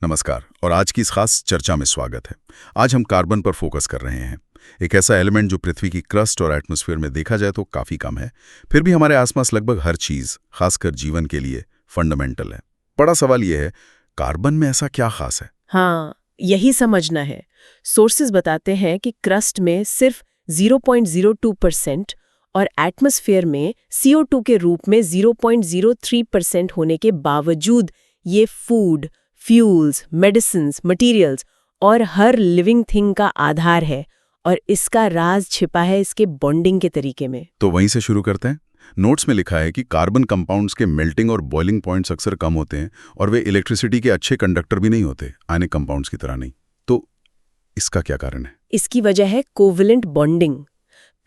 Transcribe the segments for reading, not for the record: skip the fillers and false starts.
नमस्कार और आज की इस खास चर्चा में स्वागत है। आज हम कार्बन पर फोकस कर रहे हैं। एक ऐसा एलिमेंट जो पृथ्वी की क्रस्ट और एटमॉस्फेयर में देखा जाए तो काफ़ी कम है, फिर भी हमारे आसपास लगभग हर चीज़, खासकर जीवन के लिए फंडामेंटल है। बड़ा सवाल यह है, कार्बन में ऐसा क्या खास है? हाँ, यही समझना है। सोर्सेज बताते हैं कि क्रस्ट में सिर्फ 0.02% और एटमॉस्फेयर में CO2 के रूप में 0.03% होने के बावजूद ये फूड, फ्यूल्स, मेडिसिन्स, मटेरियल्स और हर लिविंग थिंग का आधार है। और इसका राज छिपा है इसके बॉन्डिंग के तरीके में। तो वहीं से शुरू करते हैं। नोट्स में लिखा है कि कार्बन कंपाउंड्स के मेल्टिंग और बॉइलिंग पॉइंट्स अक्सर कम होते हैं और वे इलेक्ट्रिसिटी के अच्छे कंडक्टर भी नहीं होते, आयनिक कंपाउंड्स की तरह नहीं। तो इसका क्या कारण है? इसकी वजह है कोवेलेंट बॉन्डिंग।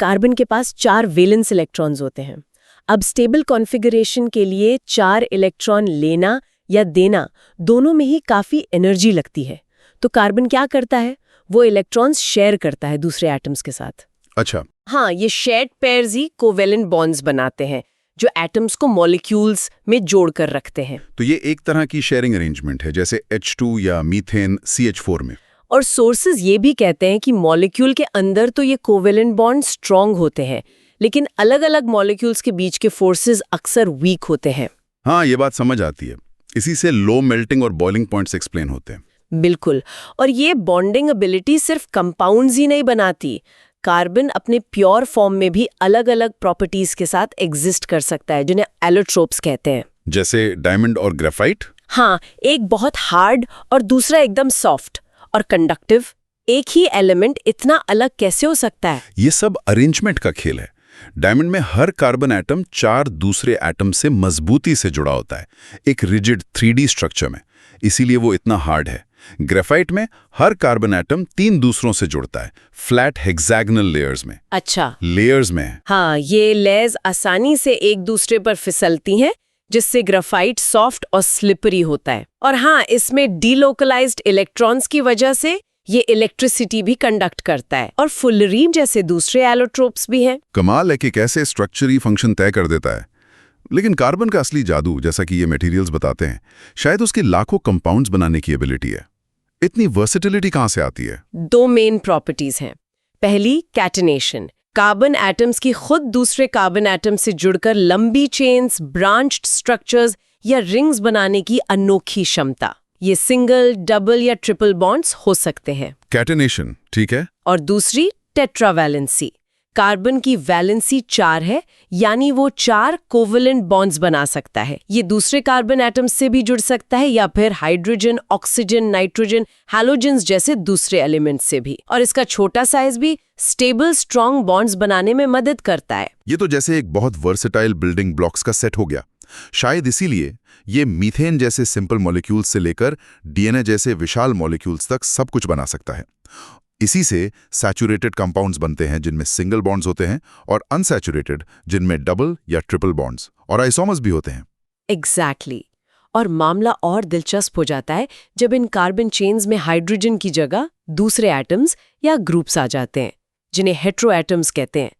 कार्बन के पास 4 वैलेंस इलेक्ट्रॉन्स होते हैं। अब स्टेबल कॉन्फ़िगरेशन के लिए 4 इलेक्ट्रॉन लेना या देना दोनों में ही काफ़ी एनर्जी लगती है। तो कार्बन क्या करता है? वो इलेक्ट्रॉन्स शेयर करता है दूसरे एटम्स के साथ। अच्छा। हाँ, ये शेयर्ड पेयर्स ही कोवेलेंट बॉन्ड्स बनाते हैं जो एटम्स को मॉलिक्यूल्स में जोड़कर रखते हैं। तो ये एक तरह की शेयरिंग अरेंजमेंट है, जैसे H2 या मीथेन CH4 में। और सोर्सेज ये भी कहते हैं कि मॉलिक्यूल के अंदर तो ये कोवेलेंट बॉन्ड स्ट्रांग होते हैं, लेकिन अलग-अलग मॉलिक्यूल्स के बीच के फोर्सेस अक्सर वीक होते हैं। हाँ, ये बात समझ आती है। इसी से लो मेल्टिंग और बॉइलिंग पॉइंट्स एक्सप्लेन होते हैं। बिल्कुल। और ये बॉन्डिंग एबिलिटी सिर्फ कंपाउंड्स ही नहीं बनाती, कार्बन अपने प्योर फॉर्म में भी अलग-अलग प्रॉपर्टीज के साथ एग्जिस्ट कर सकता है, जिन्हें एलोट्रोप्स कहते हैं। जैसे डायमंड और ग्रेफाइट? हाँ, एक बहुत हार्ड और दूसरा एकदम सॉफ्ट और कंडक्टिव। एक ही एलिमेंट इतना अलग कैसे हो सकता है? ये सब अरेंजमेंट का खेल है। डायमंड में हर कार्बन एटम 4 दूसरे एटम से मजबूती से जुड़ा होता है, एक रिजिड 3D स्ट्रक्चर में, इसीलिए वो इतना हार्ड है। ग्रेफाइट में हर कार्बन एटम 3 दूसरों से जुड़ता है, फ्लैट हेक्सागोनल लेयर्स में। अच्छा, लेयर्स में। हाँ, ये लेयर्स आसानी से एक दूसरे पर फिसलती हैं, जिससे ग्रेफाइट सॉफ्ट और स्लिपरी होता है। और हाँ, इसमें डीलोकलाइज्ड इलेक्ट्रॉन्स की वजह से ये इलेक्ट्रिसिटी भी कंडक्ट करता है। और फुलरीन जैसे दूसरे एलोट्रोप्स भी हैं। कमाल है कि कैसे स्ट्रक्चरली फंक्शन तय कर देता है। लेकिन कार्बन का असली जादू, जैसा कि ये मटेरियल्स बताते हैं, शायद उसकी लाखों कंपाउंड्स बनाने की एबिलिटी है। इतनी वर्सेटिलिटी कहाँ से आती है? 2 मेन प्रॉपर्टीज हैं। पहली, कैटेनेशन। कार्बन एटम्स की खुद दूसरे कार्बन एटम से जुड़कर लंबी चेन्स, ब्रांच्ड स्ट्रक्चर्स या रिंग्स बनाने की अनोखी क्षमता। ये सिंगल, डबल या ट्रिपल बॉन्ड्स हो सकते हैं। कैटेनेशन, ठीक है। और दूसरी, टेट्रावैलेंसी। कार्बन की वैलेंसी 4 है, यानी वो 4 कोवेलेंट बॉन्ड्स बना सकता है। ये दूसरे कार्बन एटम्स से भी जुड़ सकता है या फिर हाइड्रोजन, ऑक्सीजन, नाइट्रोजन, हैलोजेंस जैसे दूसरे एलिमेंट्स से भी। और इसका छोटा साइज भी स्टेबल, स्ट्रॉन्ग बॉन्ड्स बनाने में मदद करता है। ये तो जैसे एक बहुत वर्सेटाइल बिल्डिंग ब्लॉक्स का सेट हो गया। शायद इसीलिए ये मीथेन जैसे सिंपल मॉलिक्यूल्स से लेकर DNA जैसे विशाल मॉलिक्यूल्स तक सब कुछ बना सकता है। इसी से सैचुरेटेड कंपाउंड्स बनते हैं जिनमें सिंगल बॉन्ड्स होते हैं, और अनसैचुरेटेड जिनमें डबल या ट्रिपल बॉन्ड्स और आइसोमर्स भी होते हैं। एग्जैक्टली। और मामला और दिलचस्प हो जाता है जब इन कार्बन चेन्स में हाइड्रोजन की जगह दूसरे एटम्स या ग्रुप्स आ जाते हैं, जिन्हें हेट्रोएटम्स कहते हैं।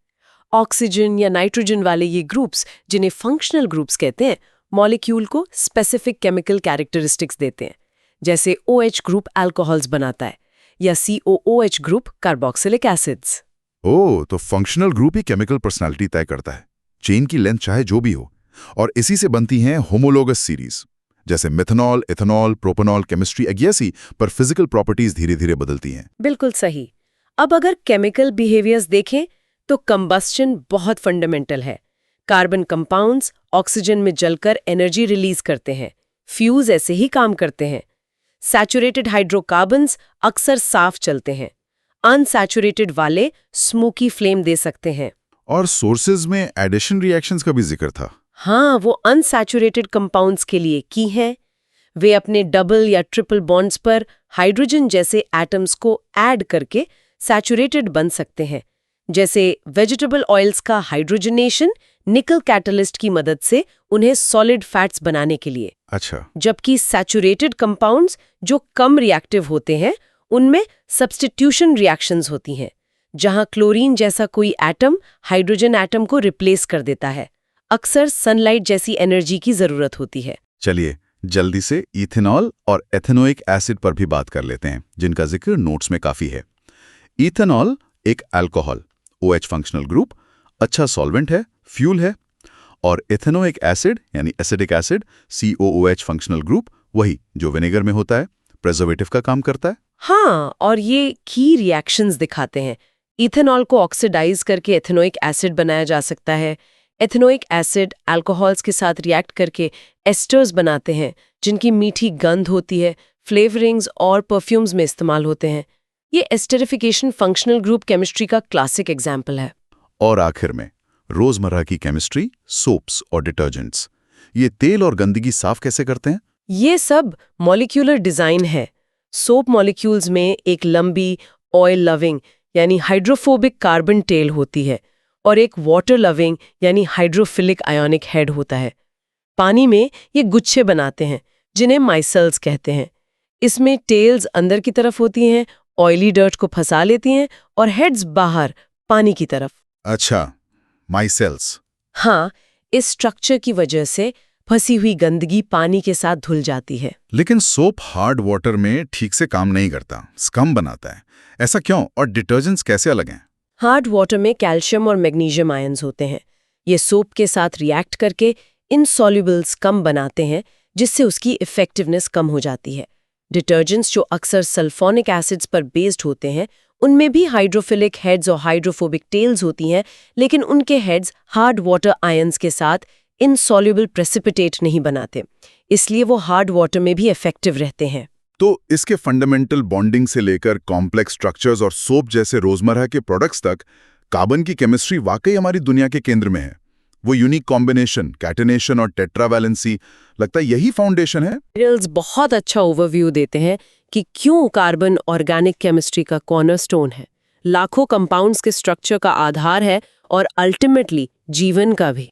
ऑक्सीजन या नाइट्रोजन वाले ये ग्रुप्स, जिन्हें फंक्शनल ग्रुप्स कहते हैं, मॉलिक्यूल को स्पेसिफिक केमिकल कैरेक्टरिस्टिक्स देते हैं। जैसे OH ग्रुप अल्कोहल्स बनाता है या COOH ग्रुप कार्बोक्सिलिक एसिड्स। ओह, तो फंक्शनल ग्रुप ही केमिकल पर्सनालिटी तय करता है, चेन की लेंथ चाहे जो भी हो। और इसी से बनती हैं होमोलोगस सीरीज, जैसे मिथेनॉल, इथेनॉल, प्रोपेनॉल। केमिस्ट्री एक ऐसी, पर फिजिकल प्रॉपर्टीज धीरे धीरे बदलती हैं। बिल्कुल सही। अब अगर केमिकल बिहेवियर्स देखें तो कंबस्शन बहुत फंडामेंटल है। कार्बन कंपाउंड्स ऑक्सीजन में जलकर एनर्जी रिलीज करते हैं, फ्यूज ऐसे ही काम करते हैं। सैचुरेटेड हाइड्रोकार्बन्स अक्सर साफ चलते हैं, अनसैचुरेटेड वाले स्मोकी फ्लेम दे सकते हैं। और सोर्सेज में एडिशन रिएक्शंस का भी जिक्र था। हाँ, वो अनसैचुरेटेड कंपाउंड्स के लिए की है। वे अपने डबल या ट्रिपल बॉन्ड्स पर हाइड्रोजन जैसे एटम्स को ऐड करके सैचुरेटेड बन सकते हैं, जैसे वेजिटेबल ऑयल्स का हाइड्रोजनेशन निकल कैटलिस्ट की मदद से उन्हें सॉलिड फैट्स बनाने के लिए। अच्छा। जबकि सैचुरेटेड कंपाउंड्स जो कम रिएक्टिव होते हैं, उनमें सब्स्टिट्यूशन रिएक्शंस होती हैं, जहां क्लोरीन जैसा कोई एटम हाइड्रोजन एटम को रिप्लेस कर देता है। अक्सर सनलाइट जैसी एनर्जी की जरूरत होती है। चलिए, जल्दी से इथेनॉल और एथेनोइक एसिड पर भी बात कर लेते हैं, जिनका जिक्र नोट्स में काफी है। इथेनॉल एक अल्कोहल, OH फंक्शनल ग्रुप, अच्छा सॉल्वेंट है, फ्यूल है। और एथेनोइक एसिड यानी acidic acid, COOH functional group, वही जो विनेगर में होता है, प्रिजर्वेटिव का काम करता है। हाँ, और ये की रिएक्शंस दिखाते हैं। इथेनॉल को ऑक्सीडाइज करके एथेनोइक एसिड बनाया जा सकता है। एथेनोइक एसिड अल्कोहल्स के साथ रिएक्ट करके एस्टर्स बनाते हैं, जिनकी मीठी गंध होती है, फ्लेवरिंग्स और परफ्यूम्स में इस्तेमाल होते हैं। ये एस्टरिफिकेशन फंक्शनल ग्रुप केमिस्ट्री का क्लासिक एग्जाम्पल है। और आखिर में रोजमर्रा की केमिस्ट्री, सोप्स और डिटर्जेंट्स। ये तेल और गंदगी साफ कैसे करते हैं? ये सब मॉलिक्यूलर डिजाइन है। सोप मॉलिक्यूल्स में एक लंबी ऑयल लविंग यानी हाइड्रोफोबिक कार्बन टेल होती है और एक वाटर लविंग यानी हाइड्रोफिलिक आयोनिक हेड होता है। पानी में ये गुच्छे बनाते हैं, जिन्हें माइसेल्स कहते हैं। इसमें टेल्स अंदर की तरफ होती हैं, ऑयली डर्ट को फंसा लेती हैं, और हेड्स बाहर पानी की तरफ। अच्छा, माइसेल्स। हाँ, इस स्ट्रक्चर की वजह से फंसी हुई गंदगी पानी के साथ धुल जाती है। लेकिन सोप हार्ड वाटर में ठीक से काम नहीं करता, स्कम बनाता है। ऐसा क्यों? और डिटर्जेंट्स कैसे अलग हैं? हार्ड वाटर में कैल्शियम और मैग्नीशियम आयंस होते हैं। ये सोप के साथ रिएक्ट करके इनसॉल्युबल स्कम बनाते हैं, जिससे उसकी इफेक्टिवनेस कम हो जाती है। डिटर्जेंट्स जो अक्सर सल्फोनिक एसिड्स पर बेस्ड होते हैं, उनमें भी हाइड्रोफिलिक हेड्स और हाइड्रोफोबिक टेल्स होती हैं, लेकिन उनके हेड्स हार्ड वाटर आयंस के साथ इनसॉल्युबल प्रेसिपिटेट नहीं बनाते, इसलिए वो हार्ड वाटर में भी इफेक्टिव रहते हैं। तो इसके फंडामेंटल बॉन्डिंग से लेकर कॉम्प्लेक्स स्ट्रक्चर्स और सोप जैसे रोजमर्रा के प्रोडक्ट्स तक, कार्बन की केमिस्ट्री वाकई हमारी दुनिया के केंद्र में है। वो यूनिक कॉम्बिनेशन, कैटेनेशन और टेट्रावैलेंसी, लगता है यही फाउंडेशन है। मटेरियल्स बहुत अच्छा ओवरव्यू देते हैं कि क्यों कार्बन ऑर्गेनिक केमिस्ट्री का कॉर्नरस्टोन है, लाखों कंपाउंड्स के स्ट्रक्चर का आधार है और अल्टीमेटली जीवन का भी।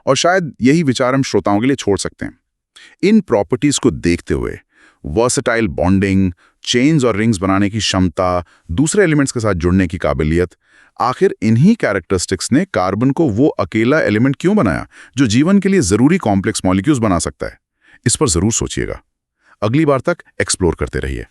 और शायद यही विचार हम श्रोताओं के लिए छोड़ सकते हैं। इन प्रॉपर्टीज को देखते हुए वर्सेटाइल बॉन्डिंग, चेन्स और रिंग्स बनाने की क्षमता, दूसरे एलिमेंट्स के साथ जुड़ने की काबिलियत, आखिर इन्हीं कैरेक्टरिस्टिक्स ने कार्बन को वो अकेला एलिमेंट क्यों बनाया जो जीवन के लिए जरूरी कॉम्प्लेक्स मॉलिक्यूल्स बना सकता है? इस पर जरूर सोचिएगा। अगली बार तक एक्सप्लोर करते रहिए।